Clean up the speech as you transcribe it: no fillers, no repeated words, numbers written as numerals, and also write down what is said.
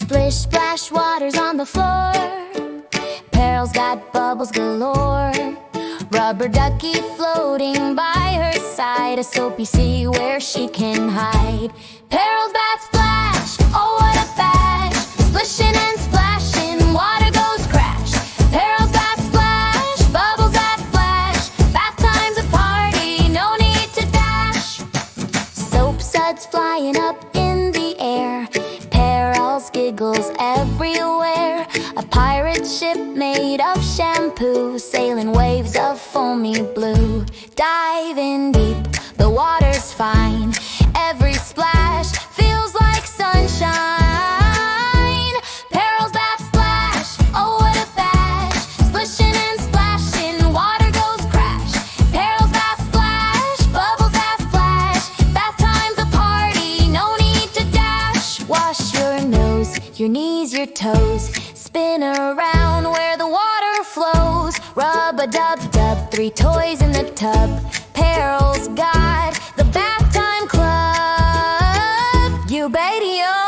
Splish splash, water's on the floor. Pearl's got bubbles galore. Rubber ducky floating by her side, a soapy sea where she can hide. Pearl's bath splash, oh what a bash! Splishing and splashing, water goes crash. Pearl's bath splash, bubbles that flash. Bath time's a party, no need to dash. Soap suds flying up in the air. Pearl's giggles everywhere. A pirate ship made of shampoo, sailing waves of foamy blue. Diving deep, the water's fine. Every splash feels like sunshine. Pearl's bath splash, oh what a bash! Splishing and splashing, water goes crash. Pearl's bath splash, bubbles that flash. Bath time's a party, no need to dash. Wash your nose, your knees, your toes. Spin around where the water flows. Rub-a-dub-dub, 3 toys in the tub. Pearl's got the bath time club. You baby, oh.